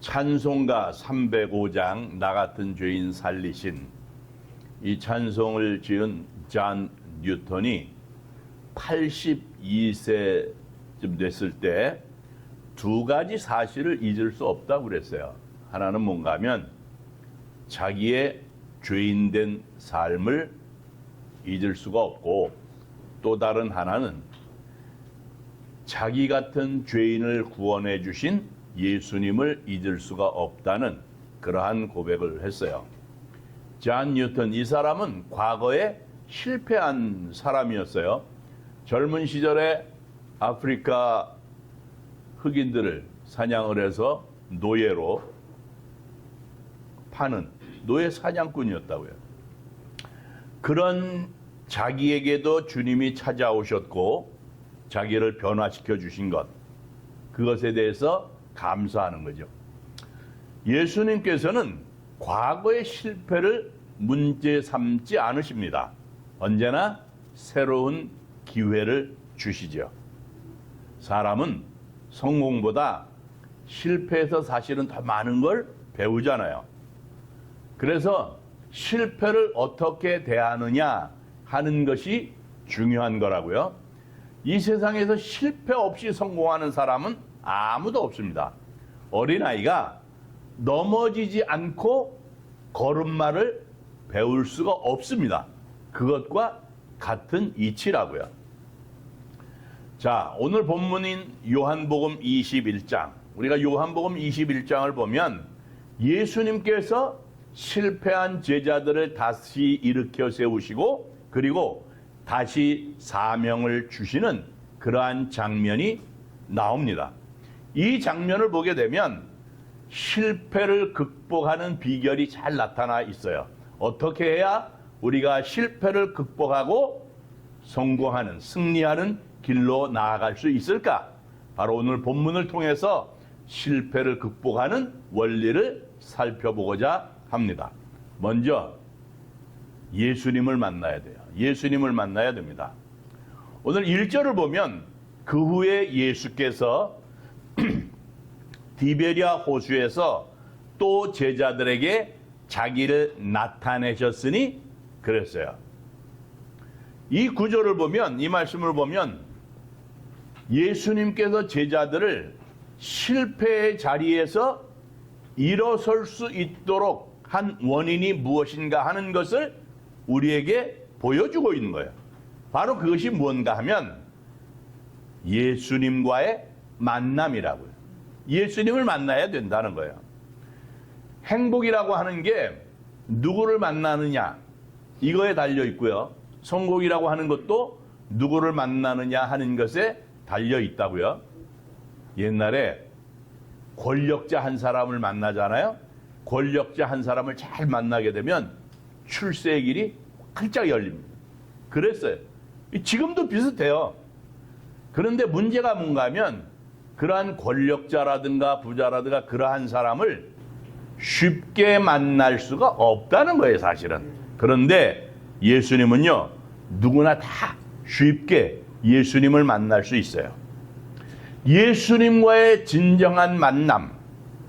찬송가 305장 나 같은 죄인 살리신, 이 찬송을 지은 존 뉴턴이 82세쯤 됐을 때 두 가지 사실을 잊을 수 없다고 그랬어요. 하나는 뭔가 하면 자기의 죄인된 삶을 잊을 수가 없고, 또 다른 하나는 자기 같은 죄인을 구원해 주신 예수님을 잊을 수가 없다는 그러한 고백을 했어요. 존 뉴턴, 이 사람은 과거에 실패한 사람이었어요. 젊은 시절에 아프리카 흑인들을 사냥을 해서 노예로 파는 노예 사냥꾼이었다고요. 그런 자기에게도 주님이 찾아오셨고 자기를 변화시켜 주신 것, 그것에 대해서 감사하는 거죠. 예수님께서는 과거의 실패를 문제 삼지 않으십니다. 언제나 새로운 기회를 주시죠. 사람은 성공보다 실패에서 사실은 더 많은 걸 배우잖아요. 그래서 실패를 어떻게 대하느냐 하는 것이 중요한 거라고요. 이 세상에서 실패 없이 성공하는 사람은 아무도 없습니다. 어린아이가 넘어지지 않고 걸음마를 배울 수가 없습니다. 그것과 같은 이치라고요. 자, 오늘 본문인 요한복음 21장, 우리가 요한복음 21장을 보면 예수님께서 실패한 제자들을 다시 일으켜 세우시고 그리고 다시 사명을 주시는 그러한 장면이 나옵니다. 이 장면을 보게 되면 실패를 극복하는 비결이 잘 나타나 있어요. 어떻게 해야 우리가 실패를 극복하고 성공하는, 승리하는 길로 나아갈 수 있을까? 바로 오늘 본문을 통해서 실패를 극복하는 원리를 살펴보고자 합니다. 먼저 예수님을 만나야 돼요. 예수님을 만나야 됩니다. 오늘 1절을 보면 그 후에 예수께서 디베랴 호수에서 또 제자들에게 자기를 나타내셨으니 그랬어요. 이 구절을 보면, 이 말씀을 보면 예수님께서 제자들을 실패의 자리에서 일어설 수 있도록 한 원인이 무엇인가 하는 것을 우리에게 보여주고 있는 거예요. 바로 그것이 무언가 하면 예수님과의 만남이라고요. 예수님을 만나야 된다는 거예요. 행복이라고 하는 게 누구를 만나느냐 이거에 달려 있고요. 성공이라고 하는 것도 누구를 만나느냐 하는 것에 달려 있다고요. 옛날에 권력자 한 사람을 만나잖아요. 권력자 한 사람을 잘 만나게 되면 출세의 길이 활짝 열립니다. 그랬어요. 지금도 비슷해요. 그런데 문제가 뭔가 하면 그러한 권력자라든가 부자라든가 그러한 사람을 쉽게 만날 수가 없다는 거예요, 사실은. 그런데 예수님은요, 누구나 다 쉽게 예수님을 만날 수 있어요. 예수님과의 진정한 만남,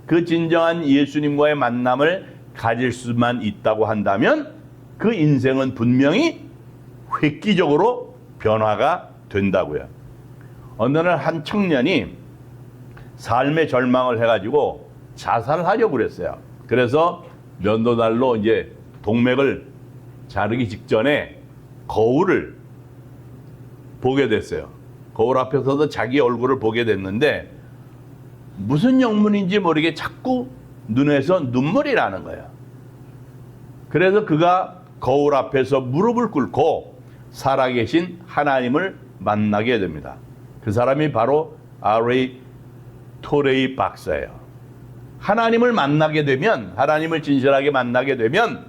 그 진정한 예수님과의 만남을 가질 수만 있다고 한다면 그 인생은 분명히 획기적으로 변화가 된다고요. 어느 날 한 청년이 삶의 절망을 해가지고 자살을 하려고 그랬어요. 그래서 면도날로 이제 동맥을 자르기 직전에 거울을 보게 됐어요. 거울 앞에서도 자기 얼굴을 보게 됐는데 무슨 영문인지 모르게 자꾸 눈에서 눈물이 나는 거예요. 그래서 그가 거울 앞에서 무릎을 꿇고 살아계신 하나님을 만나게 됩니다. 그 사람이 바로 R.A. 토레이 박사예요. 하나님을 만나게 되면, 하나님을 진실하게 만나게 되면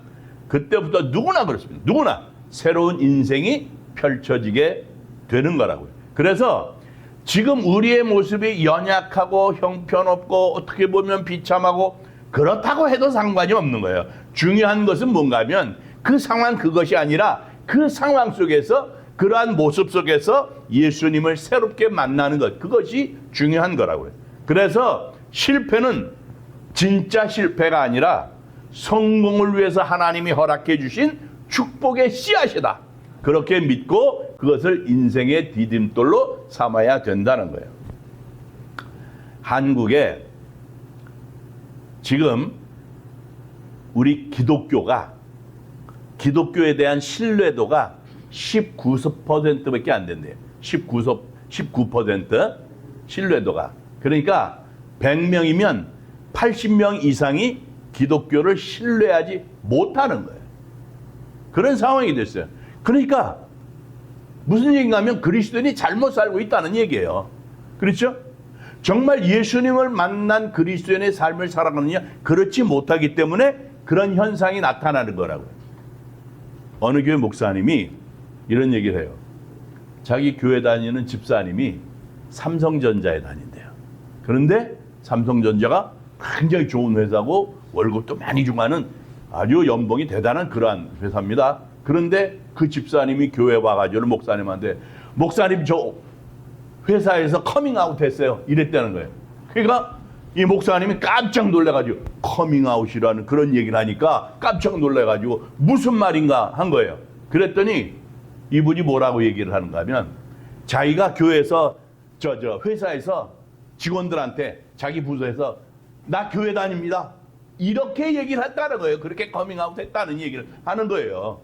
그때부터 누구나 그렇습니다. 누구나 새로운 인생이 펼쳐지게 되는 거라고요. 그래서 지금 우리의 모습이 연약하고 형편없고 어떻게 보면 비참하고 그렇다고 해도 상관이 없는 거예요. 중요한 것은 뭔가 하면 그 상황 그것이 아니라 그 상황 속에서, 그러한 모습 속에서 예수님을 새롭게 만나는 것, 그것이 중요한 거라고요. 그래서 실패는 진짜 실패가 아니라 성공을 위해서 하나님이 허락해 주신 축복의 씨앗이다. 그렇게 믿고 그것을 인생의 디딤돌로 삼아야 된다는 거예요. 한국에 지금 우리 기독교에 대한 신뢰도가 19%밖에 안 된대요. 19% 신뢰도가. 그러니까 100명이면 80명 이상이 기독교를 신뢰하지 못하는 거예요. 그런 상황이 됐어요. 그러니까 무슨 얘기인가 하면 그리스도인이 잘못 살고 있다는 얘기예요. 그렇죠? 정말 예수님을 만난 그리스도인의 삶을 살아가느냐? 그렇지 못하기 때문에 그런 현상이 나타나는 거라고요. 어느 교회 목사님이 이런 얘기를 해요. 자기 교회 다니는 집사님이 삼성전자에 다닌대요. 그런데 삼성전자가 굉장히 좋은 회사고 월급도 많이 주고 하는 아주 연봉이 대단한 그러한 회사입니다. 그런데 그 집사님이 교회 와가지고 목사님한테 목사님 저 회사에서 커밍아웃 했어요. 이랬다는 거예요. 그러니까 이 목사님이 깜짝 놀라가지고 커밍아웃이라는 그런 얘기를 하니까 깜짝 놀라가지고 무슨 말인가 한 거예요. 그랬더니 이분이 뭐라고 얘기를 하는가 하면 자기가 교회에서 회사에서 직원들한테 자기 부서에서 나 교회 다닙니다. 이렇게 얘기를 했다는 거예요. 그렇게 커밍아웃 했다는 얘기를 하는 거예요.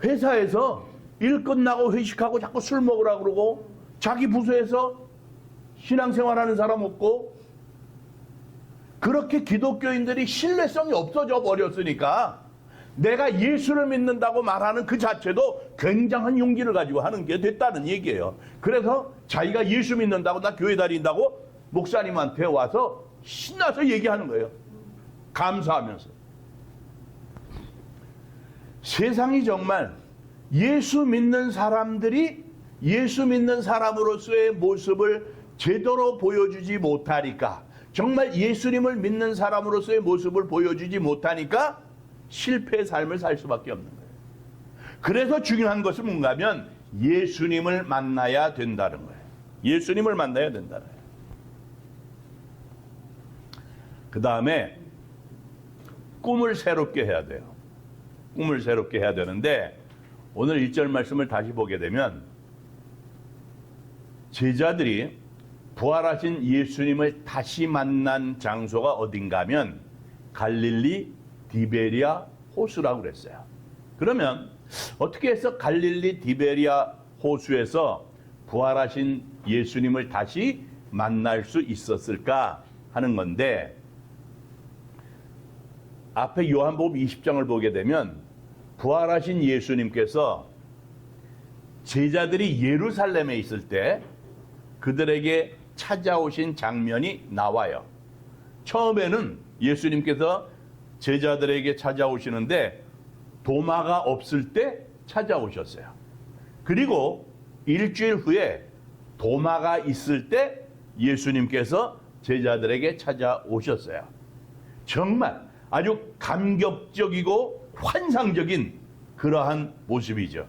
회사에서 일 끝나고 회식하고 자꾸 술 먹으라고 그러고 자기 부서에서 신앙생활하는 사람 없고 그렇게 기독교인들이 신뢰성이 없어져 버렸으니까 내가 예수를 믿는다고 말하는 그 자체도 굉장한 용기를 가지고 하는 게 됐다는 얘기예요. 그래서 자기가 예수 믿는다고 나 교회 다닌다고 목사님한테 와서 신나서 얘기하는 거예요. 감사하면서. 세상이 정말 예수 믿는 사람들이 예수 믿는 사람으로서의 모습을 제대로 보여주지 못하니까 정말 예수님을 믿는 사람으로서의 모습을 보여주지 못하니까 실패의 삶을 살 수밖에 없는 거예요. 그래서 중요한 것은 뭔가 하면 예수님을 만나야 된다는 거예요. 예수님을 만나야 된다는 거예요. 그 다음에 꿈을 새롭게 해야 돼요. 꿈을 새롭게 해야 되는데 오늘 1절 말씀을 다시 보게 되면 제자들이 부활하신 예수님을 다시 만난 장소가 어딘가 하면 갈릴리 디베리아 호수라고 그랬어요. 그러면 어떻게 해서 갈릴리 디베리아 호수에서 부활하신 예수님을 다시 만날 수 있었을까 하는 건데 앞에 요한복음 20장을 보게 되면 부활하신 예수님께서 제자들이 예루살렘에 있을 때 그들에게 찾아오신 장면이 나와요. 처음에는 예수님께서 제자들에게 찾아오시는데 도마가 없을 때 찾아오셨어요. 그리고 일주일 후에 도마가 있을 때 예수님께서 제자들에게 찾아오셨어요. 정말 아주 감격적이고 환상적인 그러한 모습이죠.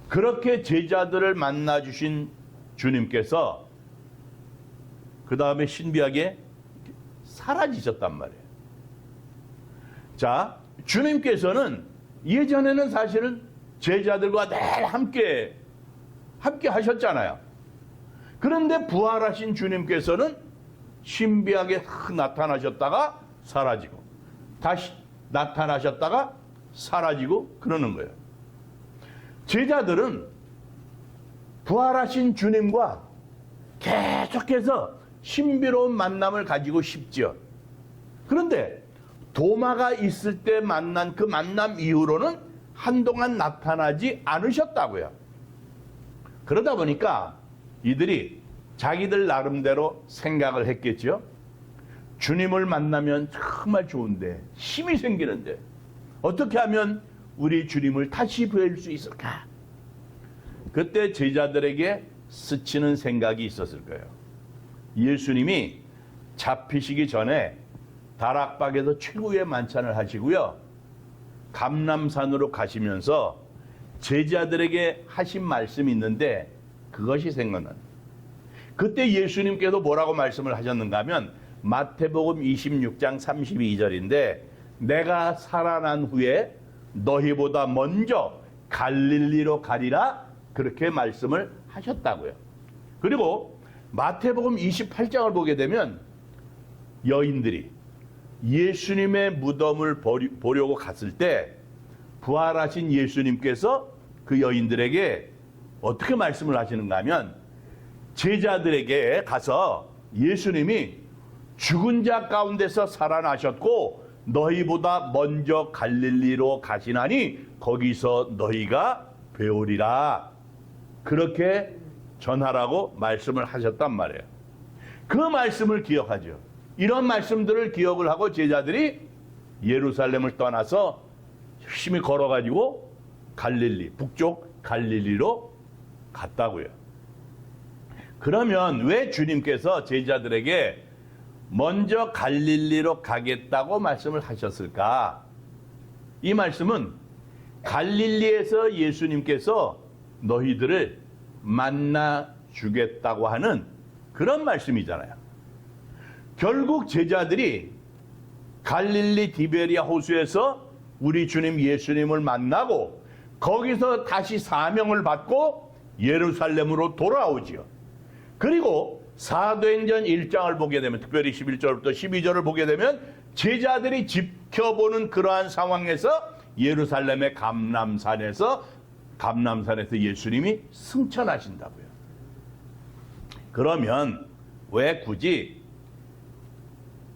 그렇게 제자들을 만나주신 주님께서 그 다음에 신비하게 사라지셨단 말이에요. 자, 주님께서는 예전에는 사실은 제자들과 늘 함께 하셨잖아요. 그런데 부활하신 주님께서는 신비하게 나타나셨다가 사라지고 다시 나타나셨다가 사라지고 그러는 거예요. 제자들은 부활하신 주님과 계속해서 신비로운 만남을 가지고 싶죠. 그런데 도마가 있을 때 만난 그 만남 이후로는 한동안 나타나지 않으셨다고요. 그러다 보니까 이들이 자기들 나름대로 생각을 했겠죠. 주님을 만나면 정말 좋은데 힘이 생기는데 어떻게 하면 우리 주님을 다시 뵐 수 있을까? 그때 제자들에게 스치는 생각이 있었을 거예요. 예수님이 잡히시기 전에 다락방에서 최고의 만찬을 하시고요. 감람산으로 가시면서 제자들에게 하신 말씀이 있는데 그것이 생각나요. 그때 예수님께서 뭐라고 말씀을 하셨는가 하면 마태복음 26장 32절인데 내가 살아난 후에 너희보다 먼저 갈릴리로 가리라 그렇게 말씀을 하셨다고요. 그리고 마태복음 28장을 보게 되면 여인들이 예수님의 무덤을 보려고 갔을 때 부활하신 예수님께서 그 여인들에게 어떻게 말씀을 하시는가 하면 제자들에게 가서 예수님이 죽은 자 가운데서 살아나셨고 너희보다 먼저 갈릴리로 가시나니 거기서 너희가 배우리라 그렇게 전하라고 말씀을 하셨단 말이에요. 그 말씀을 기억하죠. 이런 말씀들을 기억을 하고 제자들이 예루살렘을 떠나서 열심히 걸어가지고 갈릴리, 북쪽 갈릴리로 갔다고요. 그러면 왜 주님께서 제자들에게 먼저 갈릴리로 가겠다고 말씀을 하셨을까? 이 말씀은 갈릴리에서 예수님께서 너희들을 만나 주겠다고 하는 그런 말씀이잖아요. 결국 제자들이 갈릴리 디베리아 호수에서 우리 주님 예수님을 만나고 거기서 다시 사명을 받고 예루살렘으로 돌아오지요. 그리고 사도행전 1장을 보게 되면 특별히 11절부터 12절을 보게 되면 제자들이 지켜보는 그러한 상황에서 예루살렘의 감람산에서 예수님이 승천하신다고요. 그러면 왜 굳이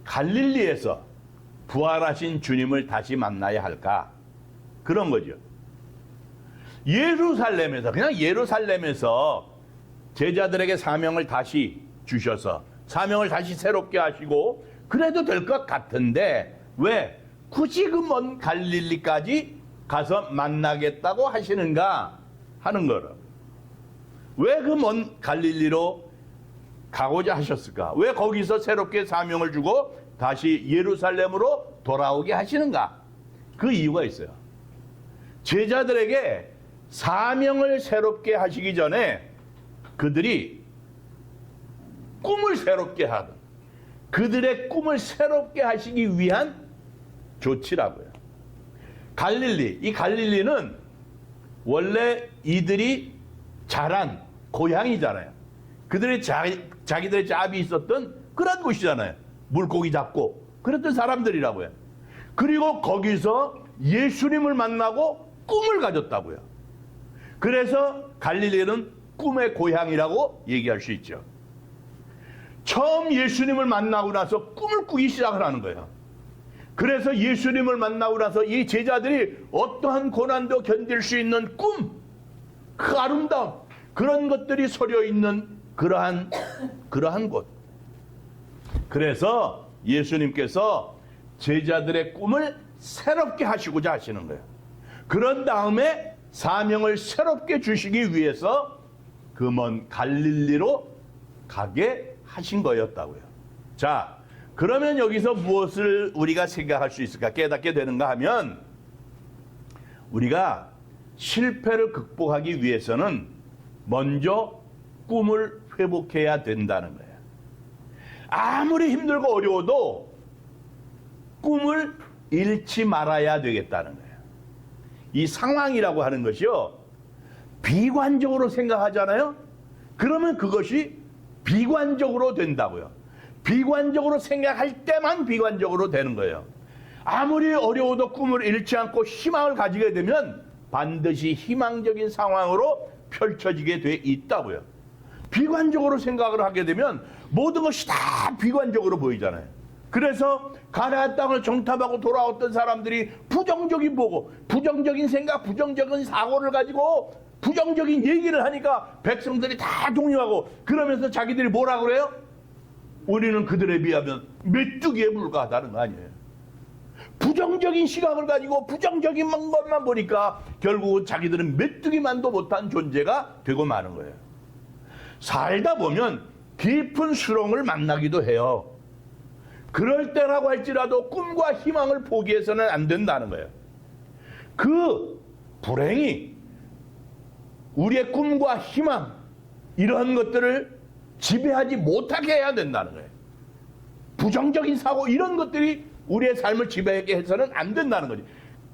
갈릴리에서 부활하신 주님을 다시 만나야 할까? 그런 거죠. 그냥 예루살렘에서 제자들에게 사명을 다시 주셔서 사명을 다시 새롭게 하시고 그래도 될 것 같은데 왜 굳이 그 먼 갈릴리까지 가서 만나겠다고 하시는가 하는 거로. 왜 그 먼 갈릴리로 가고자 하셨을까? 왜 거기서 새롭게 사명을 주고 다시 예루살렘으로 돌아오게 하시는가? 그 이유가 있어요. 제자들에게 사명을 새롭게 하시기 전에 그들이 꿈을 새롭게 하든 그들의 꿈을 새롭게 하시기 위한 조치라고요. 이 갈릴리는 원래 이들이 자란 고향이잖아요. 그들의 자기들의 잡이 있었던 그런 곳이잖아요. 물고기 잡고 그랬던 사람들이라고요. 그리고 거기서 예수님을 만나고 꿈을 가졌다고요. 그래서 갈릴리는 꿈의 고향이라고 얘기할 수 있죠. 처음 예수님을 만나고 나서 꿈을 꾸기 시작을 하는 거예요. 그래서 예수님을 만나고 나서 이 제자들이 어떠한 고난도 견딜 수 있는 꿈, 그 아름다움, 그런 것들이 서려 있는 그러한 곳. 그래서 예수님께서 제자들의 꿈을 새롭게 하시고자 하시는 거예요. 그런 다음에 사명을 새롭게 주시기 위해서 그 먼 갈릴리로 가게 하신 거였다고요. 자, 그러면 여기서 무엇을 우리가 생각할 수 있을까? 깨닫게 되는가 하면 우리가 실패를 극복하기 위해서는 먼저 꿈을 회복해야 된다는 거예요. 아무리 힘들고 어려워도 꿈을 잃지 말아야 되겠다는 거예요. 이 상황이라고 하는 것이요, 비관적으로 생각하잖아요. 그러면 그것이 비관적으로 된다고요. 비관적으로 생각할 때만 비관적으로 되는 거예요. 아무리 어려워도 꿈을 잃지 않고 희망을 가지게 되면 반드시 희망적인 상황으로 펼쳐지게 돼 있다고요. 비관적으로 생각을 하게 되면 모든 것이 다 비관적으로 보이잖아요. 그래서 가나안 땅을 정탐하고 돌아왔던 사람들이 부정적인 보고, 부정적인 생각, 부정적인 사고를 가지고 부정적인 얘기를 하니까 백성들이 다 동요하고, 그러면서 자기들이 뭐라 그래요? 우리는 그들에 비하면 메뚜기에 불과하다는 거 아니에요. 부정적인 시각을 가지고 부정적인 것만 보니까 결국 자기들은 메뚜기만도 못한 존재가 되고 마는 거예요. 살다 보면 깊은 수렁을 만나기도 해요. 그럴 때라고 할지라도 꿈과 희망을 포기해서는 안 된다는 거예요. 그 불행이 우리의 꿈과 희망, 이러한 것들을 지배하지 못하게 해야 된다는 거예요. 부정적인 사고 이런 것들이 우리의 삶을 지배하게 해서는 안 된다는 거지.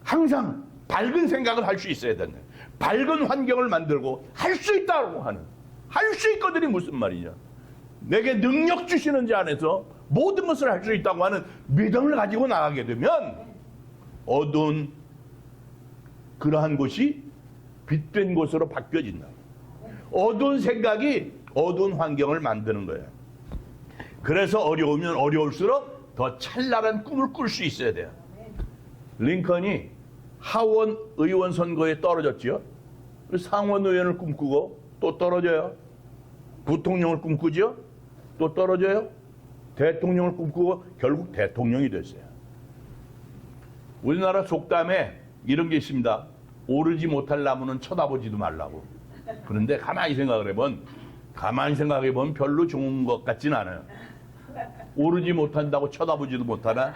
항상 밝은 생각을 할 수 있어야 된다. 밝은 환경을 만들고 할 수 있다고 하는, 할 수 있거든이 무슨 말이냐. 내게 능력 주시는 자 안에서 모든 것을 할 수 있다고 하는 믿음을 가지고 나가게 되면 어두운 그러한 곳이 빛된 곳으로 바뀌어진다. 어두운 생각이 어두운 환경을 만드는 거예요. 그래서 어려우면 어려울수록 더 찬란한 꿈을 꿀 수 있어야 돼요. 링컨이 하원 의원 선거에 떨어졌지요. 상원 의원을 꿈꾸고 또 떨어져요. 부통령을 꿈꾸죠. 또 떨어져요. 대통령을 꿈꾸고 결국 대통령이 됐어요. 우리나라 속담에 이런 게 있습니다. 오르지 못할 나무는 쳐다보지도 말라고. 그런데 가만히 생각해보면 별로 좋은 것 같진 않아요. 오르지 못한다고 쳐다보지도 못하나?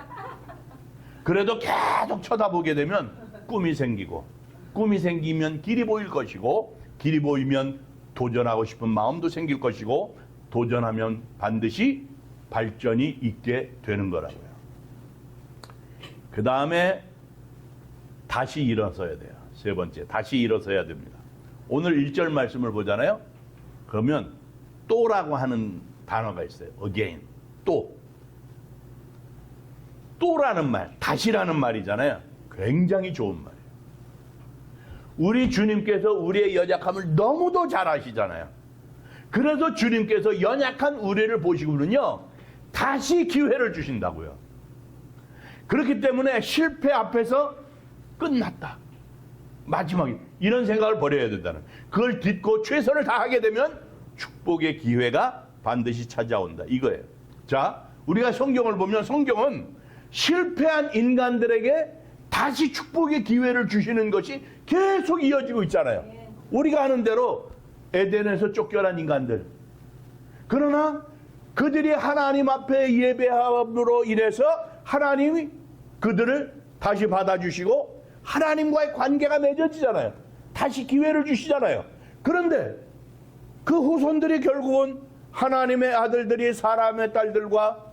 그래도 계속 쳐다보게 되면 꿈이 생기고, 꿈이 생기면 길이 보일 것이고, 길이 보이면 도전하고 싶은 마음도 생길 것이고, 도전하면 반드시 발전이 있게 되는 거라고요. 그 다음에 다시 일어서야 돼요. 세 번째, 다시 일어서야 됩니다. 오늘 1절 말씀을 보잖아요. 그러면 또라고 하는 단어가 있어요. again, 또라는 말, 다시라는 말이잖아요. 굉장히 좋은 말이에요. 우리 주님께서 우리의 연약함을 너무도 잘 아시잖아요. 그래서 주님께서 연약한 우리를 보시고는요, 다시 기회를 주신다고요. 그렇기 때문에 실패 앞에서 끝났다, 마지막에, 이런 생각을 버려야 된다는, 그걸 딛고 최선을 다하게 되면 축복의 기회가 반드시 찾아온다, 이거예요. 자, 우리가 성경을 보면 성경은 실패한 인간들에게 다시 축복의 기회를 주시는 것이 계속 이어지고 있잖아요. 우리가 아는 대로 에덴에서 쫓겨난 인간들, 그러나 그들이 하나님 앞에 예배함으로 인해서 하나님이 그들을 다시 받아주시고 하나님과의 관계가 맺어지잖아요. 다시 기회를 주시잖아요. 그런데 그 후손들이 결국은 하나님의 아들들이 사람의 딸들과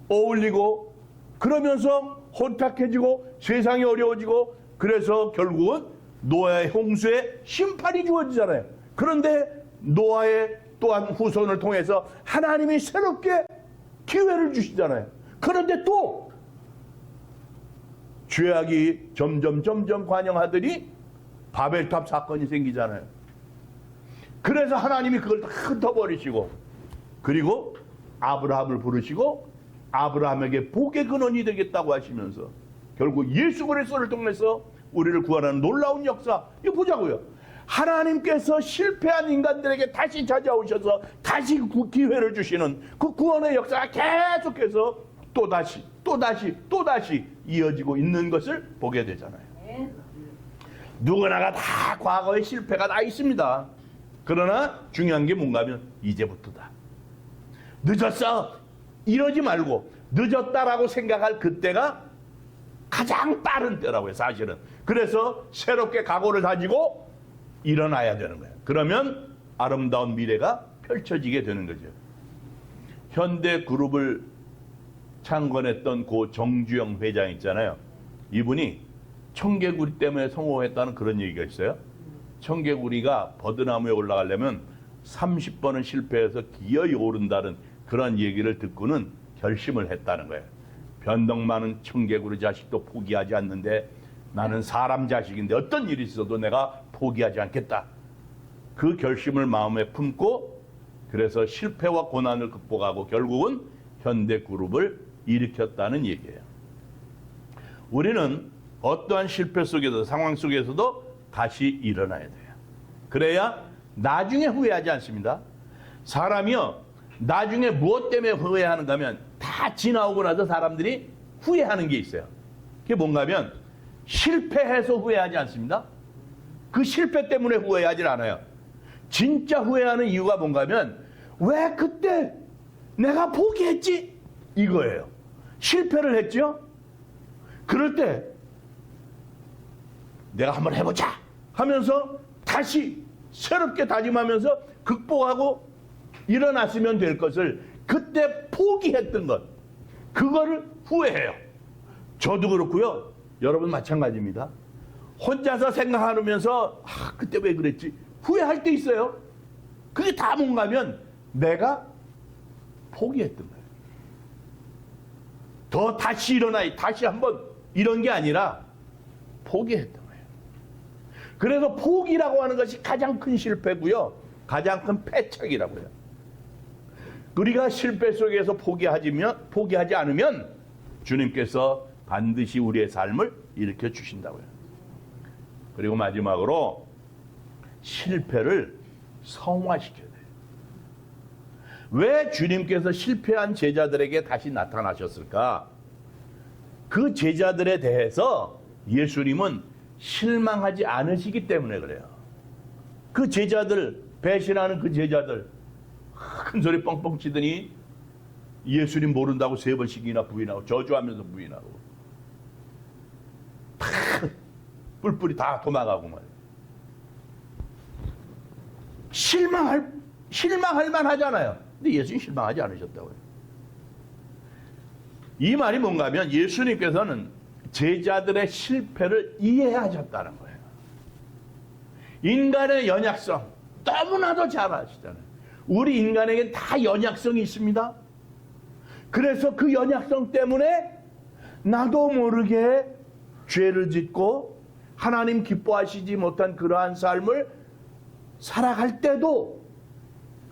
어울리고 그러면서 혼탁해지고 세상이 어려워지고, 그래서 결국은 노아의 홍수에 심판이 주어지잖아요. 그런데 노아의 또한 후손을 통해서 하나님이 새롭게 기회를 주시잖아요. 그런데 또 죄악이 점점 관영하더니 바벨탑 사건이 생기잖아요. 그래서 하나님이 그걸 다 흩어버리시고, 그리고 아브라함을 부르시고 아브라함에게 복의 근원이 되겠다고 하시면서 결국 예수 그리스도를 통해서 우리를 구원하는 놀라운 역사, 이거 보자고요. 하나님께서 실패한 인간들에게 다시 찾아오셔서 다시 기회를 주시는 그 구원의 역사가 계속해서 또다시 이어지고 있는 것을 보게 되잖아요. 누구나가 다 과거의 실패가 다 있습니다. 그러나 중요한 게 뭔가 하면 이제부터다. 늦었어, 이러지 말고 늦었다라고 생각할 그때가 가장 빠른 때라고요, 사실은. 그래서 새롭게 각오를 다지고 일어나야 되는 거예요. 그러면 아름다운 미래가 펼쳐지게 되는 거죠. 현대그룹을 창건했던 고 정주영 회장 있잖아요. 이분이 청개구리 때문에 성공했다는 그런 얘기가 있어요. 청개구리가 버드나무에 올라가려면 30번은 실패해서 기어이 오른다는 그런 얘기를 듣고는 결심을 했다는 거예요. 변덕 많은 청개구리 자식도 포기하지 않는데 나는 사람 자식인데 어떤 일이 있어도 내가 포기하지 않겠다. 그 결심을 마음에 품고 그래서 실패와 고난을 극복하고 결국은 현대그룹을 일으켰다는 얘기예요. 우리는 어떠한 실패 속에서 상황 속에서도 다시 일어나야 돼요. 그래야 나중에 후회하지 않습니다. 사람이요, 나중에 무엇 때문에 후회하는가 하면 다 지나오고 나서 사람들이 후회하는 게 있어요. 그게 뭔가 하면 실패해서 후회하지 않습니다. 그 실패 때문에 후회하지 않아요. 진짜 후회하는 이유가 뭔가 하면 왜 그때 내가 포기했지? 이거예요. 실패를 했죠? 그럴 때 내가 한번 해보자 하면서 다시 새롭게 다짐하면서 극복하고 일어났으면 될 것을 그때 포기했던 것, 그거를 후회해요. 저도 그렇고요. 여러분 마찬가지입니다. 혼자서 생각하면서 그때 왜 그랬지? 후회할 때 있어요. 그게 다 뭔가면 내가 포기했던 거예요. 더 다시 일어나, 다시 한번 이런 게 아니라 포기했던 거예요. 그래서 포기라고 하는 것이 가장 큰 실패고요. 가장 큰 패착이라고요. 우리가 실패 속에서 포기하지 않으면 주님께서 반드시 우리의 삶을 일으켜 주신다고요. 그리고 마지막으로 실패를 성화시켜야 돼요. 왜 주님께서 실패한 제자들에게 다시 나타나셨을까? 그 제자들에 대해서 예수님은 실망하지 않으시기 때문에 그래요. 그 제자들, 배신하는 그 제자들 큰 소리 뻥뻥 치더니 예수님 모른다고 3번씩이나 부인하고 저주하면서 부인하고 다 뿔뿔이 다 도망가고 말이에요. 실망할 만하잖아요. 근데 예수님 실망하지 않으셨다고요. 이 말이 뭔가 하면 예수님께서는 제자들의 실패를 이해하셨다는 거예요. 인간의 연약성 너무나도 잘 아시잖아요. 우리 인간에겐 다 연약성이 있습니다. 그래서 그 연약성 때문에 나도 모르게 죄를 짓고 하나님 기뻐하시지 못한 그러한 삶을 살아갈 때도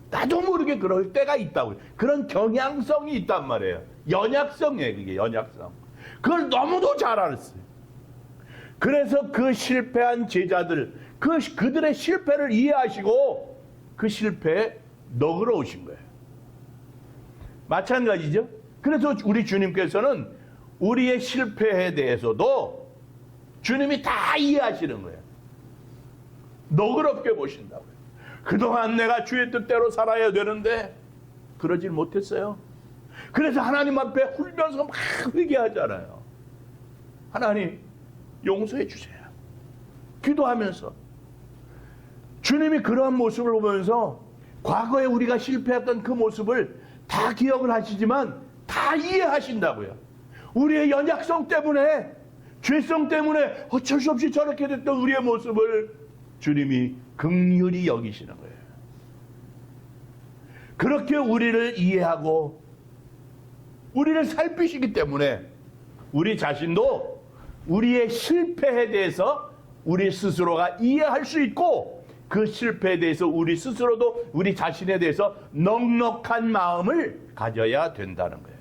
나도 모르게 그럴 때가 있다고요. 그런 경향성이 있단 말이에요. 연약성이에요. 그게 연약성. 그걸 너무도 잘 알았어요. 그래서 그 실패한 제자들, 그들의 실패를 이해하시고 그 실패에 너그러우신 거예요. 마찬가지죠. 그래서 우리 주님께서는 우리의 실패에 대해서도 주님이 다 이해하시는 거예요. 너그럽게 보신다고요. 그동안 내가 주의 뜻대로 살아야 되는데 그러질 못했어요. 그래서 하나님 앞에 훌면서 막 회개하잖아요. 하나님 용서해 주세요. 기도하면서 주님이 그러한 모습을 보면서 과거에 우리가 실패했던 그 모습을 다 기억을 하시지만 다 이해하신다고요. 우리의 연약성 때문에, 죄성 때문에 어쩔 수 없이 저렇게 됐던 우리의 모습을 주님이 긍휼히 여기시는 거예요. 그렇게 우리를 이해하고 우리를 살피시기 때문에 우리 자신도 우리의 실패에 대해서 우리 스스로가 이해할 수 있고 그 실패에 대해서 우리 스스로도 우리 자신에 대해서 넉넉한 마음을 가져야 된다는 거예요.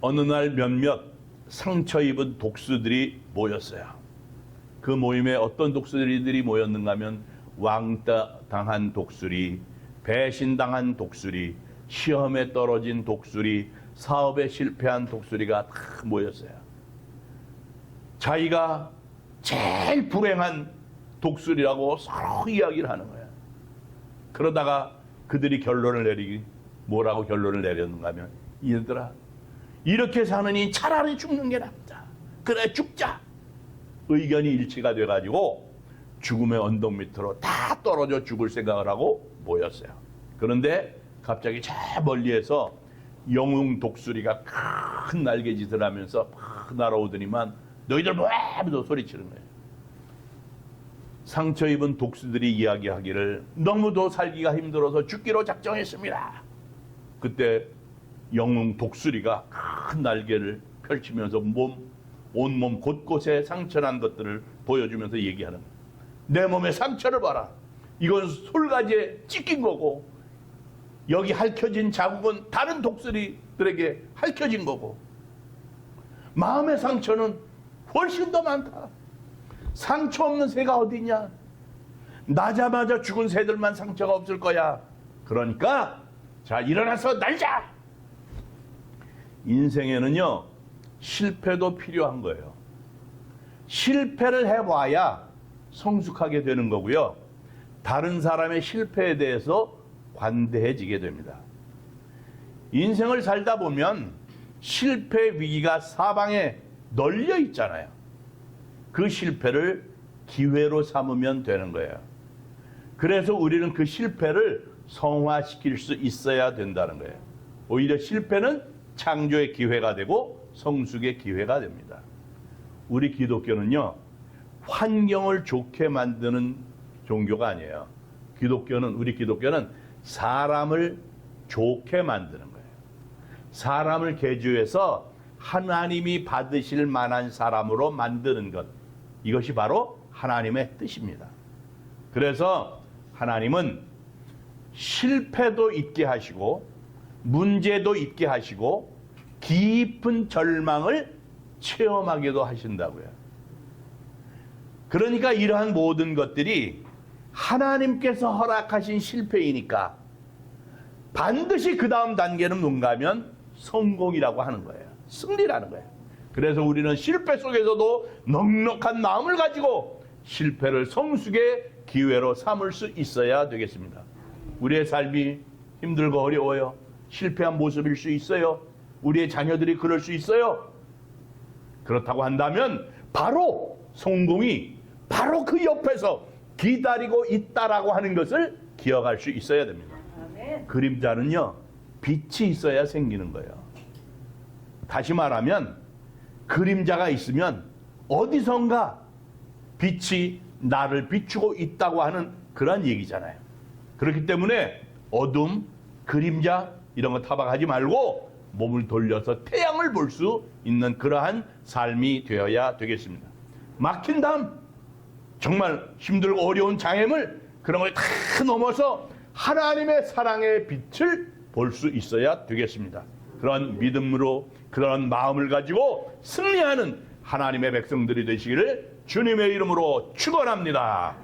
어느 날 몇몇 상처 입은 독수들이 모였어요. 그 모임에 어떤 독수리들이 모였는가 하면 왕따 당한 독수리, 배신당한 독수리, 시험에 떨어진 독수리, 사업에 실패한 독수리가 다 모였어요. 자기가 제일 불행한 독수리라고 서로 이야기를 하는 거예요. 그러다가 그들이 결론을 내리기, 뭐라고 결론을 내렸는가 하면, 얘들아, 이렇게 사느니 차라리 죽는 게 낫다. 그래, 죽자. 의견이 일치가 돼가지고 죽음의 언덕 밑으로 다 떨어져 죽을 생각을 하고 모였어요. 그런데 갑자기 저 멀리에서 영웅 독수리가 큰 날개짓을 하면서 막 날아오더니만 너희들 뭐해? 하면서 소리치는 거예요. 상처 입은 독수들이 이야기하기를 너무도 살기가 힘들어서 죽기로 작정했습니다. 그때 영웅 독수리가 큰 날개를 펼치면서 온몸 곳곳에 상처난 것들을 보여주면서 얘기하는 거예요. 내 몸에 상처를 봐라. 이건 솔가지에 찢긴 거고 여기 핥혀진 자국은 다른 독수리들에게 핥혀진 거고 마음의 상처는 훨씬 더 많다. 상처 없는 새가 어디냐? 나자마자 죽은 새들만 상처가 없을 거야. 그러니까 자, 일어나서 날자. 인생에는요, 실패도 필요한 거예요. 실패를 해봐야 성숙하게 되는 거고요. 다른 사람의 실패에 대해서 관대해지게 됩니다. 인생을 살다 보면 실패 위기가 사방에 널려 있잖아요. 그 실패를 기회로 삼으면 되는 거예요. 그래서 우리는 그 실패를 성화시킬 수 있어야 된다는 거예요. 오히려 실패는 창조의 기회가 되고 성숙의 기회가 됩니다. 우리 기독교는요, 환경을 좋게 만드는 종교가 아니에요. 우리 기독교는 사람을 좋게 만드는 거예요. 사람을 개조해서 하나님이 받으실 만한 사람으로 만드는 것. 이것이 바로 하나님의 뜻입니다. 그래서 하나님은 실패도 있게 하시고 문제도 있게 하시고 깊은 절망을 체험하게도 하신다고요. 그러니까 이러한 모든 것들이 하나님께서 허락하신 실패이니까 반드시 그 다음 단계는 뭔가 하면 성공이라고 하는 거예요. 승리라는 거예요. 그래서 우리는 실패 속에서도 넉넉한 마음을 가지고 실패를 성숙의 기회로 삼을 수 있어야 되겠습니다. 우리의 삶이 힘들고 어려워요. 실패한 모습일 수 있어요. 우리의 자녀들이 그럴 수 있어요. 그렇다고 한다면 바로 성공이 바로 그 옆에서 기다리고 있다라고 하는 것을 기억할 수 있어야 됩니다. 그림자는요, 빛이 있어야 생기는 거예요. 다시 말하면 그림자가 있으면 어디선가 빛이 나를 비추고 있다고 하는 그런 얘기잖아요. 그렇기 때문에 어둠, 그림자 이런 거 타박하지 말고 몸을 돌려서 태양을 볼 수 있는 그러한 삶이 되어야 되겠습니다. 막힌 다음 정말 힘들고 어려운 장애물 그런 걸 다 넘어서 하나님의 사랑의 빛을 볼 수 있어야 되겠습니다. 그런 믿음으로 그런 마음을 가지고 승리하는 하나님의 백성들이 되시기를 주님의 이름으로 축원합니다.